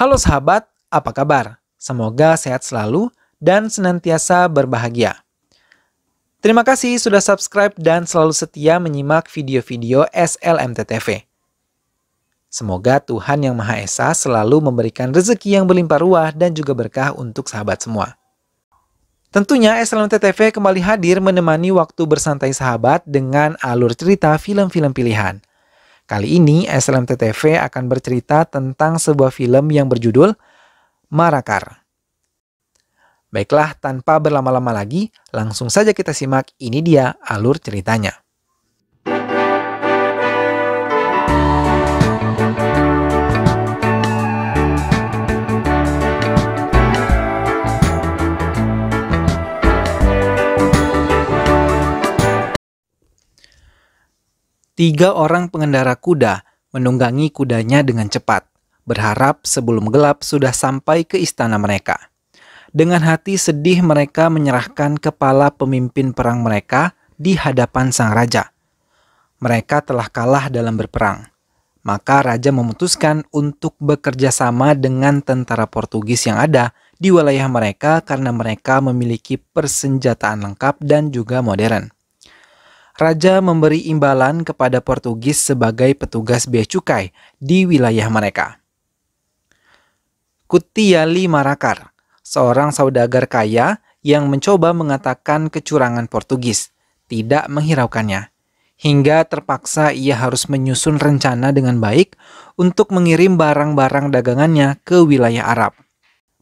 Halo sahabat, apa kabar? Semoga sehat selalu dan senantiasa berbahagia. Terima kasih sudah subscribe dan selalu setia menyimak video-video SLMT TV. Semoga Tuhan Yang Maha Esa selalu memberikan rezeki yang berlimpah ruah dan juga berkah untuk sahabat semua. Tentunya SLMT TV kembali hadir menemani waktu bersantai sahabat dengan alur cerita film-film pilihan. Kali ini SLMT TV akan bercerita tentang sebuah film yang berjudul Marakar. Baiklah, tanpa berlama-lama lagi, langsung saja kita simak. Ini dia alur ceritanya. Tiga orang pengendara kuda menunggangi kudanya dengan cepat, berharap sebelum gelap sudah sampai ke istana mereka. Dengan hati sedih mereka menyerahkan kepala pemimpin perang mereka di hadapan sang raja. Mereka telah kalah dalam berperang. Maka raja memutuskan untuk bekerja sama dengan tentara Portugis yang ada di wilayah mereka karena mereka memiliki persenjataan lengkap dan juga modern. Raja memberi imbalan kepada Portugis sebagai petugas bea cukai di wilayah mereka. Kutiali Marakar, seorang saudagar kaya yang mencoba mengatakan kecurangan Portugis, tidak menghiraukannya. Hingga terpaksa ia harus menyusun rencana dengan baik untuk mengirim barang-barang dagangannya ke wilayah Arab.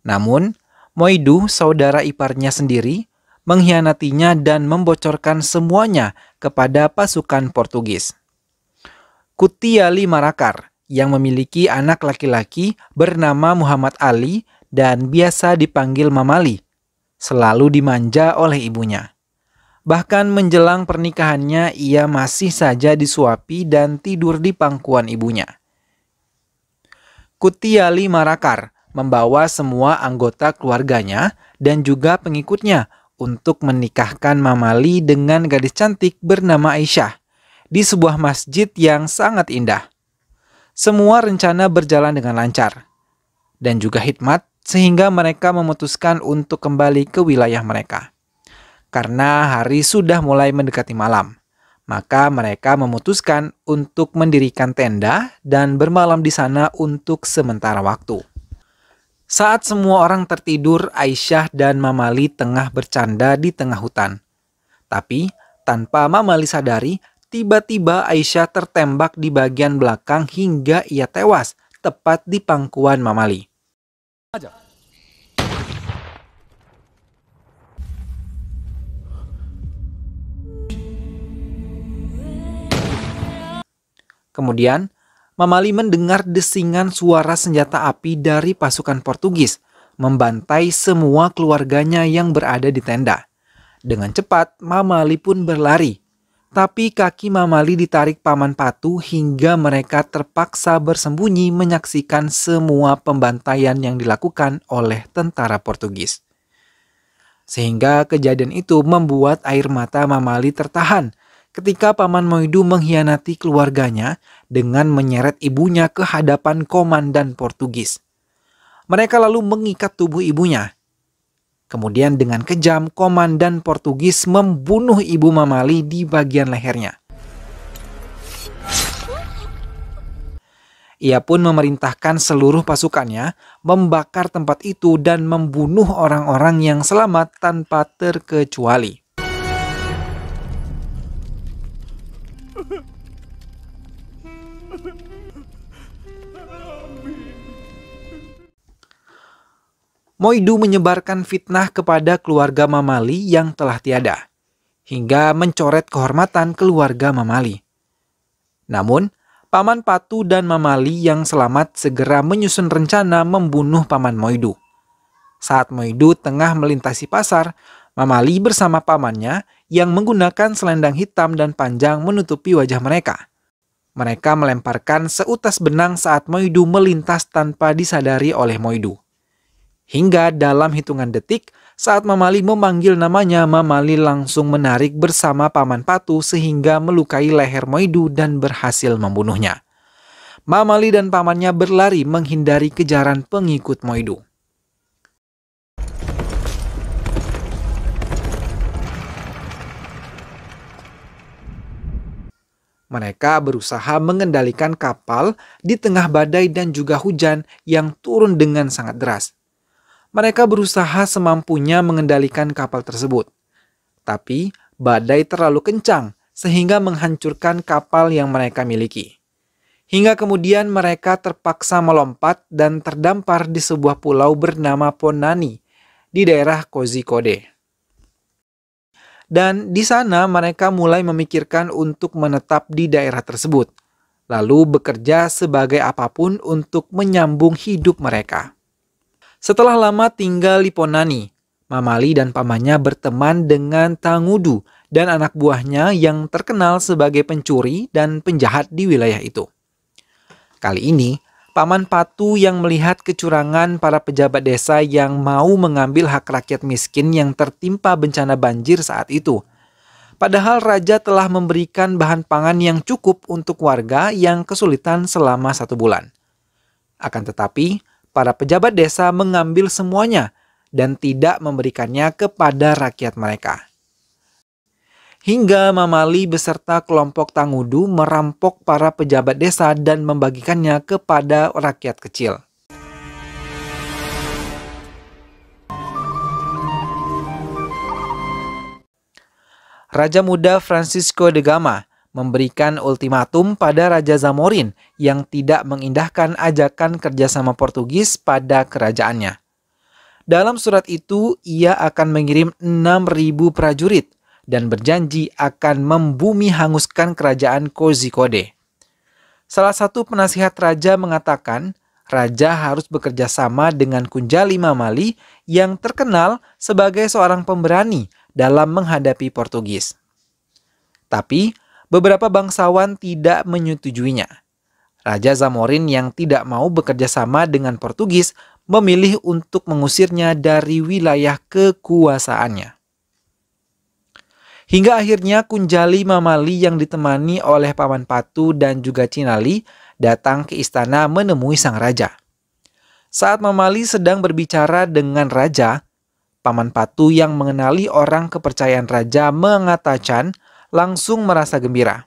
Namun, Moidu, saudara iparnya sendiri, mengkhianatinya dan membocorkan semuanya kepada pasukan Portugis. Kutiali Marakar yang memiliki anak laki-laki bernama Muhammad Ali dan biasa dipanggil Mamali, selalu dimanja oleh ibunya. Bahkan menjelang pernikahannya ia masih saja disuapi dan tidur di pangkuan ibunya. Kutiali Marakar membawa semua anggota keluarganya dan juga pengikutnya untuk menikahkan Mamali dengan gadis cantik bernama Aisyah di sebuah masjid yang sangat indah. Semua rencana berjalan dengan lancar dan juga hikmat sehingga mereka memutuskan untuk kembali ke wilayah mereka. Karena hari sudah mulai mendekati malam, maka mereka memutuskan untuk mendirikan tenda dan bermalam di sana untuk sementara waktu. Saat semua orang tertidur, Aisyah dan Mamali tengah bercanda di tengah hutan. Tapi, tanpa Mamali sadari, tiba-tiba Aisyah tertembak di bagian belakang hingga ia tewas, tepat di pangkuan Mamali. Kemudian, Mamali mendengar desingan suara senjata api dari pasukan Portugis, membantai semua keluarganya yang berada di tenda. Dengan cepat, Mamali pun berlari. Tapi kaki Mamali ditarik Paman Patu hingga mereka terpaksa bersembunyi menyaksikan semua pembantaian yang dilakukan oleh tentara Portugis. Sehingga kejadian itu membuat air mata Mamali tertahan ketika Paman Moidu mengkhianati keluarganya dengan menyeret ibunya ke hadapan komandan Portugis. Mereka lalu mengikat tubuh ibunya. Kemudian dengan kejam, komandan Portugis membunuh ibu Mamali di bagian lehernya. Ia pun memerintahkan seluruh pasukannya membakar tempat itu dan membunuh orang-orang yang selamat tanpa terkecuali. Moidu menyebarkan fitnah kepada keluarga Mamali yang telah tiada, hingga mencoret kehormatan keluarga Mamali. Namun, Paman Patu dan Mamali yang selamat segera menyusun rencana membunuh Paman Moidu. Saat Moidu tengah melintasi pasar, Mamali bersama pamannya yang menggunakan selendang hitam dan panjang menutupi wajah mereka. Mereka melemparkan seutas benang saat Moidu melintas tanpa disadari oleh Moidu. Hingga dalam hitungan detik, saat Mamali memanggil namanya, Mamali langsung menarik bersama Paman Patu sehingga melukai leher Moidu dan berhasil membunuhnya. Mamali dan pamannya berlari menghindari kejaran pengikut Moidu. Mereka berusaha mengendalikan kapal di tengah badai dan juga hujan yang turun dengan sangat deras. Mereka berusaha semampunya mengendalikan kapal tersebut. Tapi badai terlalu kencang sehingga menghancurkan kapal yang mereka miliki. Hingga kemudian mereka terpaksa melompat dan terdampar di sebuah pulau bernama Ponani di daerah Kozhikode. Dan di sana mereka mulai memikirkan untuk menetap di daerah tersebut, lalu bekerja sebagai apapun untuk menyambung hidup mereka. Setelah lama tinggal di Ponani, Mamali dan pamannya berteman dengan Tangudu dan anak buahnya yang terkenal sebagai pencuri dan penjahat di wilayah itu. Kali ini, Paman Patu yang melihat kecurangan para pejabat desa yang mau mengambil hak rakyat miskin yang tertimpa bencana banjir saat itu. Padahal raja telah memberikan bahan pangan yang cukup untuk warga yang kesulitan selama 1 bulan. Akan tetapi, para pejabat desa mengambil semuanya dan tidak memberikannya kepada rakyat mereka. Hingga Mamali beserta kelompok Tangudu merampok para pejabat desa dan membagikannya kepada rakyat kecil. Raja muda Francisco de Gama memberikan ultimatum pada Raja Zamorin yang tidak mengindahkan ajakan kerjasama Portugis pada kerajaannya. Dalam surat itu, ia akan mengirim 6.000 prajurit dan berjanji akan membumi hanguskan kerajaan Kozhikode. Salah satu penasihat raja mengatakan, raja harus bekerja sama dengan Kunjali Mamali yang terkenal sebagai seorang pemberani dalam menghadapi Portugis. Tapi, beberapa bangsawan tidak menyetujuinya. Raja Zamorin yang tidak mau bekerja sama dengan Portugis memilih untuk mengusirnya dari wilayah kekuasaannya. Hingga akhirnya Kunjali Mamali yang ditemani oleh Paman Patu dan juga Cinali datang ke istana menemui sang raja. Saat Mamali sedang berbicara dengan raja, Paman Patu yang mengenali orang kepercayaan raja mengatakan langsung merasa gembira.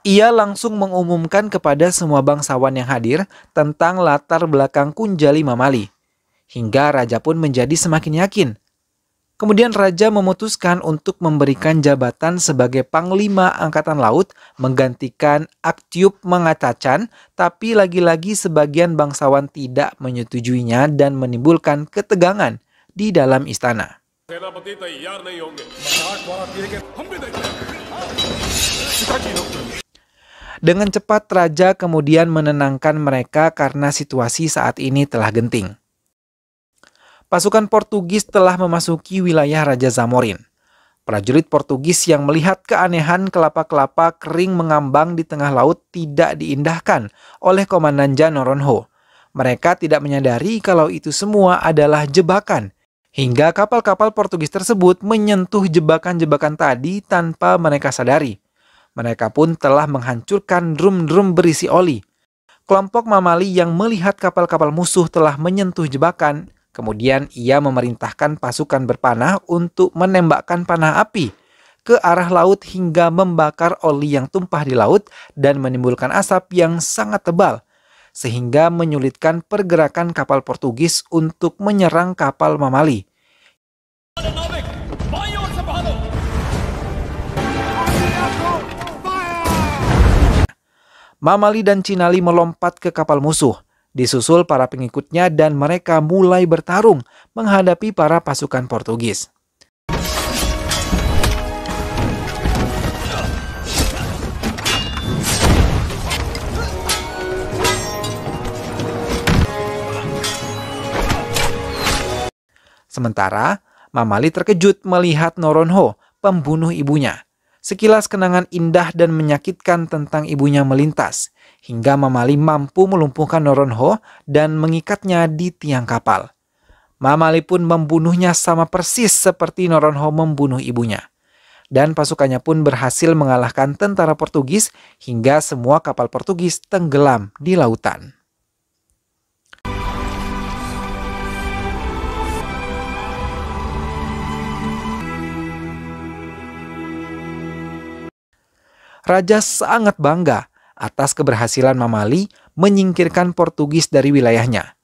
Ia langsung mengumumkan kepada semua bangsawan yang hadir tentang latar belakang Kunjali Mamali. Hingga raja pun menjadi semakin yakin. Kemudian raja memutuskan untuk memberikan jabatan sebagai Panglima Angkatan Laut menggantikan Aktiup Mengatacan, tapi lagi-lagi sebagian bangsawan tidak menyetujuinya dan menimbulkan ketegangan di dalam istana. Dengan cepat raja kemudian menenangkan mereka karena situasi saat ini telah genting. Pasukan Portugis telah memasuki wilayah Raja Zamorin. Prajurit Portugis yang melihat keanehan kelapa-kelapa kering mengambang di tengah laut tidak diindahkan oleh Komandan Jan Noronha. Mereka tidak menyadari kalau itu semua adalah jebakan, hingga kapal-kapal Portugis tersebut menyentuh jebakan-jebakan tadi tanpa mereka sadari. Mereka pun telah menghancurkan drum-drum berisi oli. Kelompok Mamali yang melihat kapal-kapal musuh telah menyentuh jebakan, kemudian ia memerintahkan pasukan berpanah untuk menembakkan panah api ke arah laut hingga membakar oli yang tumpah di laut dan menimbulkan asap yang sangat tebal, sehingga menyulitkan pergerakan kapal Portugis untuk menyerang kapal Mamali. Mamali dan Cinali melompat ke kapal musuh, disusul para pengikutnya dan mereka mulai bertarung menghadapi para pasukan Portugis. Sementara, Mamali terkejut melihat Noronha, pembunuh ibunya. Sekilas kenangan indah dan menyakitkan tentang ibunya melintas, hingga Mamali mampu melumpuhkan Noronha dan mengikatnya di tiang kapal. Mamali pun membunuhnya sama persis seperti Noronha membunuh ibunya. dan pasukannya pun berhasil mengalahkan tentara Portugis hingga semua kapal Portugis tenggelam di lautan. Raja sangat bangga atas keberhasilan Mamali menyingkirkan Portugis dari wilayahnya.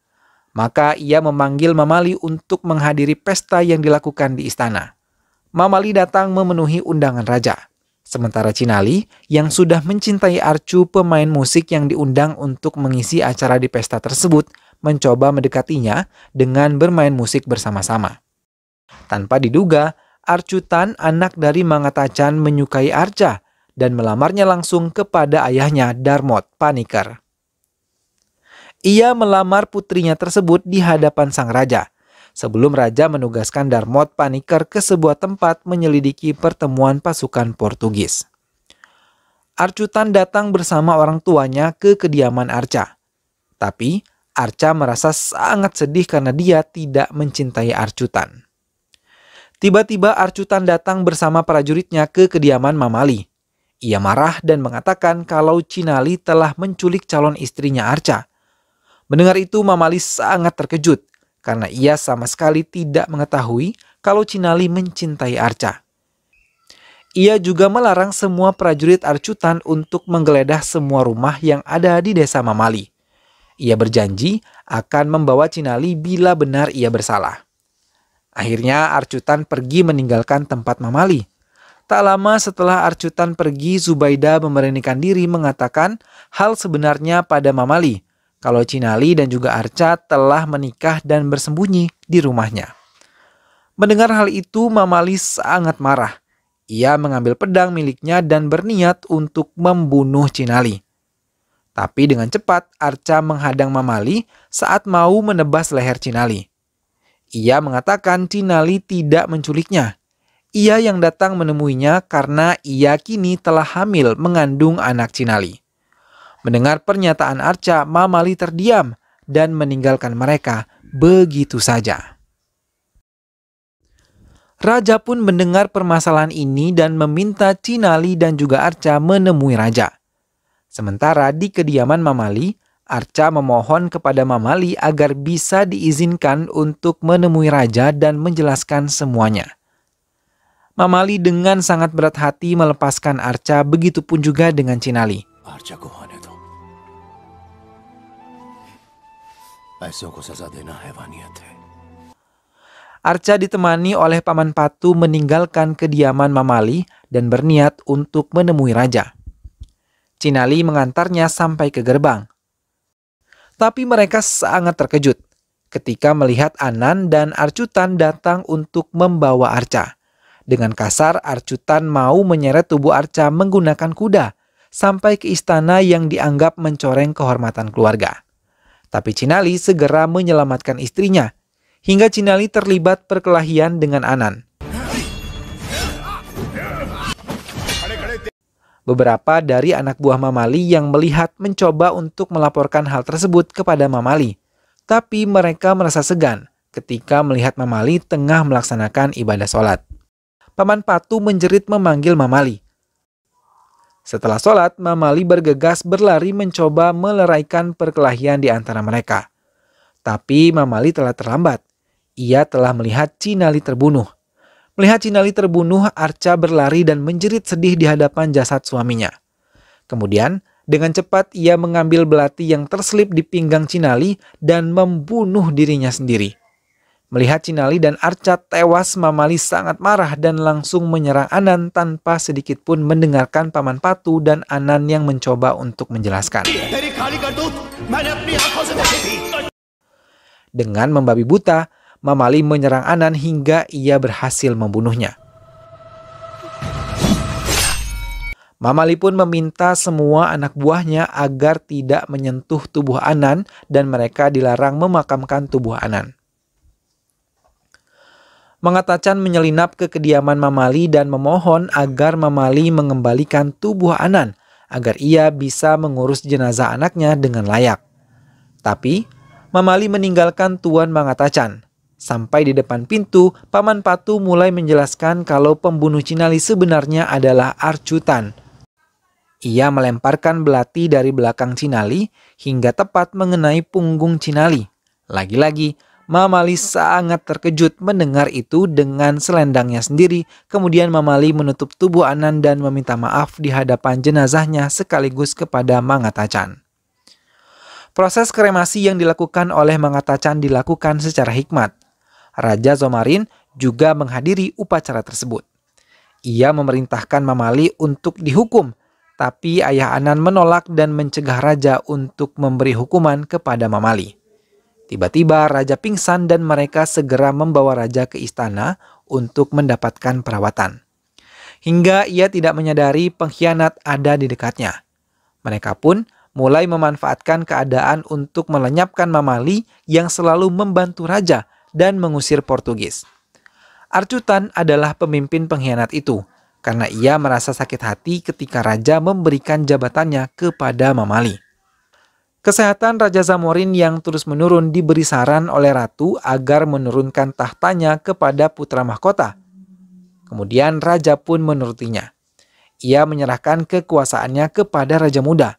Maka ia memanggil Mamali untuk menghadiri pesta yang dilakukan di istana. Mamali datang memenuhi undangan raja. Sementara Cinali yang sudah mencintai Arcu, pemain musik yang diundang untuk mengisi acara di pesta tersebut, mencoba mendekatinya dengan bermain musik bersama-sama. Tanpa diduga, Arcutan, anak dari Mangatacan, menyukai Arca dan melamarnya langsung kepada ayahnya Darmot Paniker. Ia melamar putrinya tersebut di hadapan sang raja, sebelum raja menugaskan Darmot Paniker ke sebuah tempat menyelidiki pertemuan pasukan Portugis. Arcutan datang bersama orang tuanya ke kediaman Arca. Tapi Arca merasa sangat sedih karena dia tidak mencintai Arcutan. Tiba-tiba Arcutan datang bersama prajuritnya ke kediaman Mamali. Ia marah dan mengatakan kalau Cinali telah menculik calon istrinya Arca. Mendengar itu, Mamali sangat terkejut karena ia sama sekali tidak mengetahui kalau Cinali mencintai Arca. Ia juga melarang semua prajurit Arcutan untuk menggeledah semua rumah yang ada di desa Mamali. Ia berjanji akan membawa Cinali bila benar ia bersalah. Akhirnya Arcutan pergi meninggalkan tempat Mamali. Tak lama setelah Arcutan pergi, Zubaida memberanikan diri mengatakan hal sebenarnya pada Mamali, kalau Cinali dan juga Arca telah menikah dan bersembunyi di rumahnya. Mendengar hal itu, Mamali sangat marah. Ia mengambil pedang miliknya dan berniat untuk membunuh Cinali. Tapi dengan cepat, Arca menghadang Mamali saat mau menebas leher Cinali. Ia mengatakan Cinali tidak menculiknya. Ia yang datang menemuinya karena ia kini telah hamil mengandung anak Cinali. Mendengar pernyataan Arca, Mamali terdiam dan meninggalkan mereka begitu saja. Raja pun mendengar permasalahan ini dan meminta Cinali dan juga Arca menemui raja. Sementara di kediaman Mamali, Arca memohon kepada Mamali agar bisa diizinkan untuk menemui raja dan menjelaskan semuanya. Mamali dengan sangat berat hati melepaskan Arca, begitupun juga dengan Cinali. Arca ditemani oleh Paman Patu meninggalkan kediaman Mamali dan berniat untuk menemui raja. Cinali mengantarnya sampai ke gerbang. Tapi mereka sangat terkejut ketika melihat Anan dan Arcutan datang untuk membawa Arca. Dengan kasar, Arcutan mau menyeret tubuh Arca menggunakan kuda sampai ke istana yang dianggap mencoreng kehormatan keluarga. Tapi Cinali segera menyelamatkan istrinya, hingga Cinali terlibat perkelahian dengan Anan. Beberapa dari anak buah Mamali yang melihat mencoba untuk melaporkan hal tersebut kepada Mamali, tapi mereka merasa segan ketika melihat Mamali tengah melaksanakan ibadah sholat. Paman Patu menjerit memanggil Mamali. Setelah sholat, Mamali bergegas berlari mencoba meleraikan perkelahian di antara mereka. Tapi Mamali telah terlambat. Ia telah melihat Cinali terbunuh. Melihat Cinali terbunuh, Arca berlari dan menjerit sedih di hadapan jasad suaminya. Kemudian, dengan cepat ia mengambil belati yang terselip di pinggang Cinali dan membunuh dirinya sendiri. Melihat Cinali dan Arca tewas, Mamali sangat marah dan langsung menyerang Anan tanpa sedikit pun mendengarkan Paman Patu dan Anan yang mencoba untuk menjelaskan. Dengan membabi buta, Mamali menyerang Anan hingga ia berhasil membunuhnya. Mamali pun meminta semua anak buahnya agar tidak menyentuh tubuh Anan dan mereka dilarang memakamkan tubuh Anan. Mangatacan menyelinap ke kediaman Mamali dan memohon agar Mamali mengembalikan tubuh Anan agar ia bisa mengurus jenazah anaknya dengan layak. Tapi Mamali meninggalkan Tuan Mangatacan. Sampai di depan pintu, Paman Patu mulai menjelaskan kalau pembunuh Cinali sebenarnya adalah Arcutan. Ia melemparkan belati dari belakang Cinali hingga tepat mengenai punggung Cinali. Lagi-lagi, Mamali sangat terkejut mendengar itu dengan selendangnya sendiri. Kemudian Mamali menutup tubuh Anan dan meminta maaf di hadapan jenazahnya sekaligus kepada Mangatacan. Proses kremasi yang dilakukan oleh Mangatacan dilakukan secara hikmat. Raja Zomarin juga menghadiri upacara tersebut. Ia memerintahkan Mamali untuk dihukum, tapi ayah Anan menolak dan mencegah raja untuk memberi hukuman kepada Mamali. Tiba-tiba raja pingsan dan mereka segera membawa raja ke istana untuk mendapatkan perawatan. Hingga ia tidak menyadari pengkhianat ada di dekatnya. Mereka pun mulai memanfaatkan keadaan untuk melenyapkan Mamali yang selalu membantu raja dan mengusir Portugis. Arcutan adalah pemimpin pengkhianat itu, karena ia merasa sakit hati ketika raja memberikan jabatannya kepada Mamali. Kesehatan Raja Zamorin yang terus menurun diberi saran oleh ratu agar menurunkan tahtanya kepada putra mahkota. Kemudian raja pun menurutinya. Ia menyerahkan kekuasaannya kepada raja muda.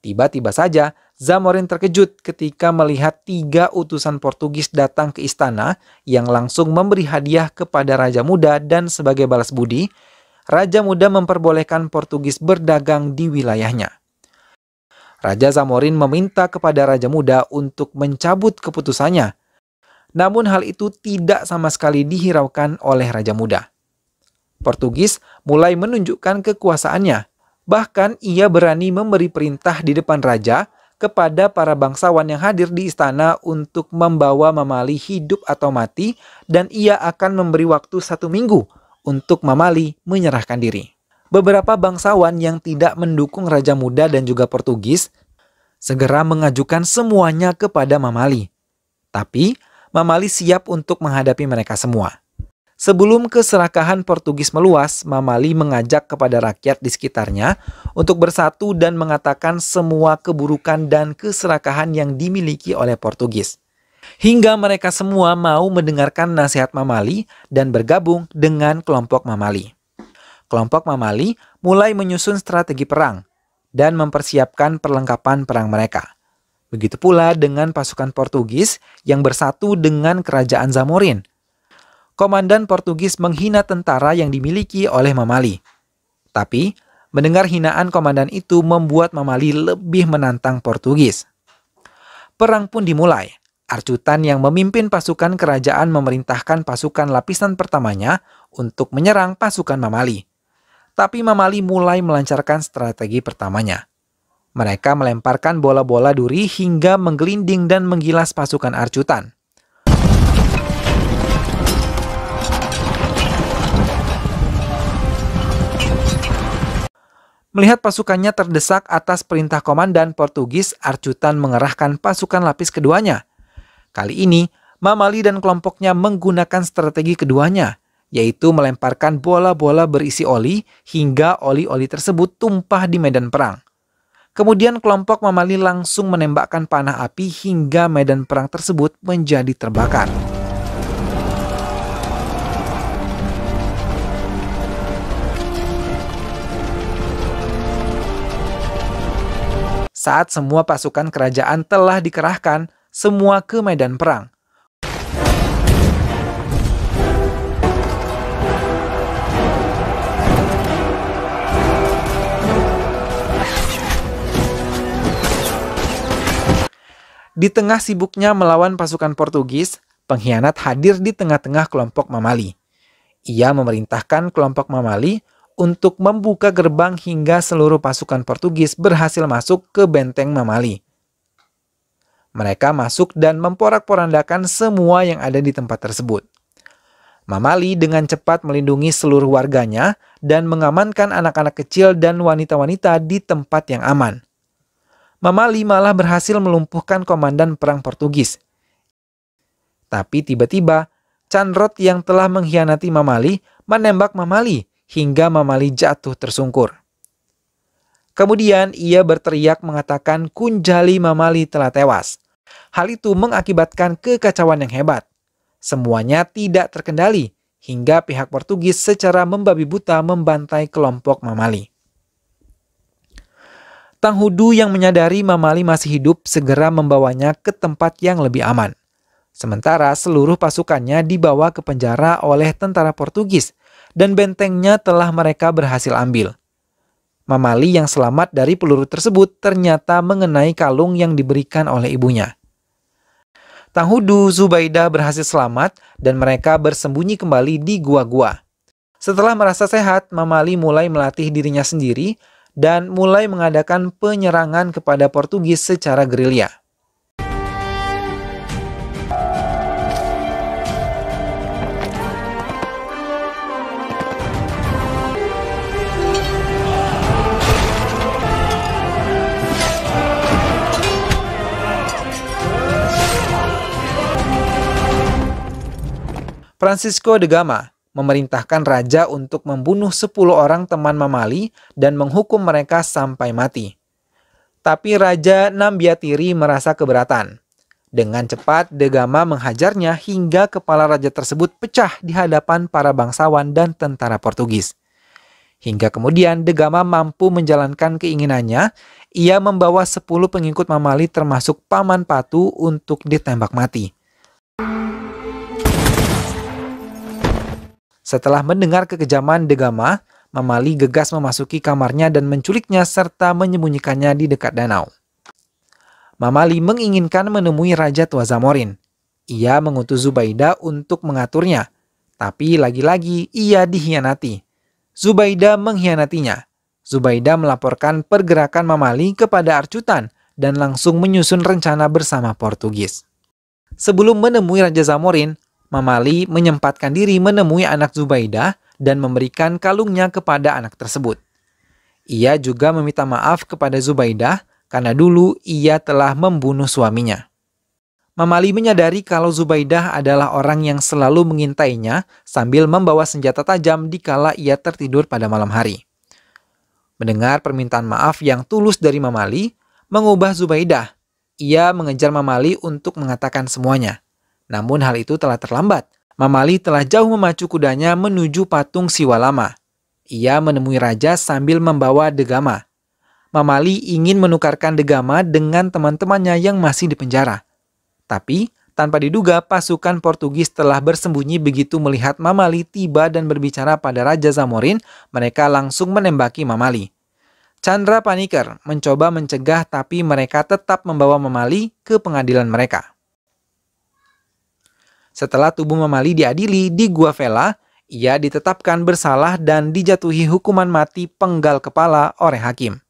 Tiba-tiba saja Zamorin terkejut ketika melihat 3 utusan Portugis datang ke istana yang langsung memberi hadiah kepada raja muda, dan sebagai balas budi, raja muda memperbolehkan Portugis berdagang di wilayahnya. Raja Zamorin meminta kepada raja muda untuk mencabut keputusannya. Namun hal itu tidak sama sekali dihiraukan oleh raja muda. Portugis mulai menunjukkan kekuasaannya. Bahkan ia berani memberi perintah di depan raja kepada para bangsawan yang hadir di istana untuk membawa Mamali hidup atau mati, dan ia akan memberi waktu 1 minggu untuk Mamali menyerahkan diri. Beberapa bangsawan yang tidak mendukung raja muda dan juga Portugis segera mengajukan semuanya kepada Mamali. Tapi Mamali siap untuk menghadapi mereka semua. Sebelum keserakahan Portugis meluas, Mamali mengajak kepada rakyat di sekitarnya untuk bersatu dan mengatakan semua keburukan dan keserakahan yang dimiliki oleh Portugis. Hingga mereka semua mau mendengarkan nasihat Mamali dan bergabung dengan kelompok Mamali. Kelompok Mamali mulai menyusun strategi perang dan mempersiapkan perlengkapan perang mereka. Begitu pula dengan pasukan Portugis yang bersatu dengan kerajaan Zamorin. Komandan Portugis menghina tentara yang dimiliki oleh Mamali. Tapi, mendengar hinaan komandan itu membuat Mamali lebih menantang Portugis. Perang pun dimulai. Arcutan yang memimpin pasukan kerajaan memerintahkan pasukan lapisan pertamanya untuk menyerang pasukan Mamali. Tapi Mamali mulai melancarkan strategi pertamanya. Mereka melemparkan bola-bola duri hingga menggelinding dan menggilas pasukan Arcutan. Melihat pasukannya terdesak atas perintah komandan Portugis, Arcutan mengerahkan pasukan lapis keduanya. Kali ini, Mamali dan kelompoknya menggunakan strategi keduanya, yaitu melemparkan bola-bola berisi oli hingga oli-oli tersebut tumpah di medan perang. Kemudian kelompok Mamali langsung menembakkan panah api hingga medan perang tersebut menjadi terbakar. Saat semua pasukan kerajaan telah dikerahkan, semua ke medan perang. Di tengah sibuknya melawan pasukan Portugis, pengkhianat hadir di tengah-tengah kelompok Mamali. Ia memerintahkan kelompok Mamali untuk membuka gerbang hingga seluruh pasukan Portugis berhasil masuk ke benteng Mamali. Mereka masuk dan memporak-porandakan semua yang ada di tempat tersebut. Mamali dengan cepat melindungi seluruh warganya dan mengamankan anak-anak kecil dan wanita-wanita di tempat yang aman. Mamali malah berhasil melumpuhkan komandan perang Portugis. Tapi tiba-tiba, Canrot yang telah mengkhianati Mamali menembak Mamali hingga Mamali jatuh tersungkur. Kemudian ia berteriak mengatakan Kunjali Mamali telah tewas. Hal itu mengakibatkan kekacauan yang hebat. Semuanya tidak terkendali, hingga pihak Portugis secara membabi buta membantai kelompok Mamali. Tanghudu yang menyadari Mamali masih hidup segera membawanya ke tempat yang lebih aman. Sementara seluruh pasukannya dibawa ke penjara oleh tentara Portugis dan bentengnya telah mereka berhasil ambil. Mamali yang selamat dari peluru tersebut ternyata mengenai kalung yang diberikan oleh ibunya. Tanghudu, Zubaidah berhasil selamat dan mereka bersembunyi kembali di gua-gua. Setelah merasa sehat, Mamali mulai melatih dirinya sendiri dan mulai mengadakan penyerangan kepada Portugis secara gerilya. Francisco de Gama memerintahkan raja untuk membunuh 10 orang teman Mamali dan menghukum mereka sampai mati. Tapi Raja Nambiatiri merasa keberatan. Dengan cepat, De Gama menghajarnya hingga kepala raja tersebut pecah di hadapan para bangsawan dan tentara Portugis. Hingga kemudian De Gama mampu menjalankan keinginannya, ia membawa 10 pengikut Mamali termasuk Paman Patu untuk ditembak mati. Setelah mendengar kekejaman De Gama, Mamali gegas memasuki kamarnya dan menculiknya serta menyembunyikannya di dekat danau. Mamali menginginkan menemui Raja Tua Zamorin. Ia mengutus Zubaidah untuk mengaturnya, tapi lagi-lagi ia dikhianati. Zubaidah mengkhianatinya. Zubaidah melaporkan pergerakan Mamali kepada Arcutan dan langsung menyusun rencana bersama Portugis. Sebelum menemui Raja Zamorin, Mamali menyempatkan diri menemui anak Zubaidah dan memberikan kalungnya kepada anak tersebut. Ia juga meminta maaf kepada Zubaidah karena dulu ia telah membunuh suaminya. Mamali menyadari kalau Zubaidah adalah orang yang selalu mengintainya sambil membawa senjata tajam dikala ia tertidur pada malam hari. Mendengar permintaan maaf yang tulus dari Mamali, mengubah Zubaidah. Ia mengejar Mamali untuk mengatakan semuanya. Namun hal itu telah terlambat. Mamali telah jauh memacu kudanya menuju patung Siwalama. Ia menemui raja sambil membawa De Gama. Mamali ingin menukarkan De Gama dengan teman-temannya yang masih di penjara. Tapi, tanpa diduga pasukan Portugis telah bersembunyi begitu melihat Mamali tiba dan berbicara pada Raja Zamorin, mereka langsung menembaki Mamali. Chandra Paniker mencoba mencegah tapi mereka tetap membawa Mamali ke pengadilan mereka. Setelah tubuh Mamali diadili di Gua Vela, ia ditetapkan bersalah dan dijatuhi hukuman mati penggal kepala oleh hakim.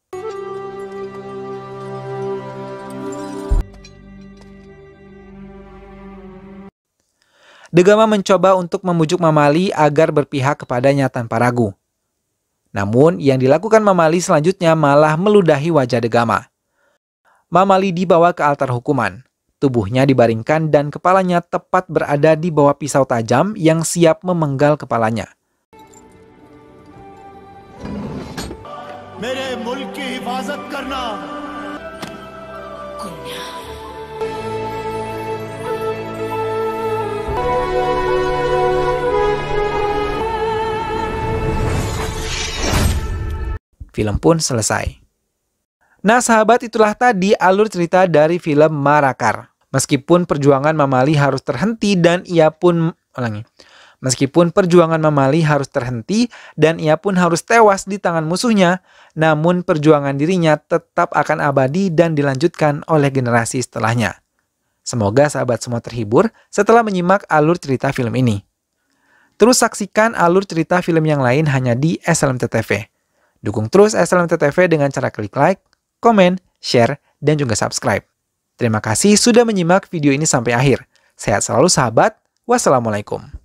De Gama mencoba untuk membujuk Mamali agar berpihak kepadanya tanpa ragu. Namun, yang dilakukan Mamali selanjutnya malah meludahi wajah De Gama. Mamali dibawa ke altar hukuman. Tubuhnya dibaringkan dan kepalanya tepat berada di bawah pisau tajam yang siap memenggal kepalanya. मेरे मुल्क की हिफाजत करना। Film pun selesai. Nah sahabat, itulah tadi alur cerita dari film Marakar. Meskipun perjuangan Mamali harus terhenti dan ia pun harus tewas di tangan musuhnya, namun perjuangan dirinya tetap akan abadi dan dilanjutkan oleh generasi setelahnya. Semoga sahabat semua terhibur setelah menyimak alur cerita film ini. Terus saksikan alur cerita film yang lain hanya di SLMT-TV. Dukung terus SLMT-TV dengan cara klik like, komen, share, dan juga subscribe. Terima kasih sudah menyimak video ini sampai akhir. Sehat selalu sahabat. Wassalamualaikum.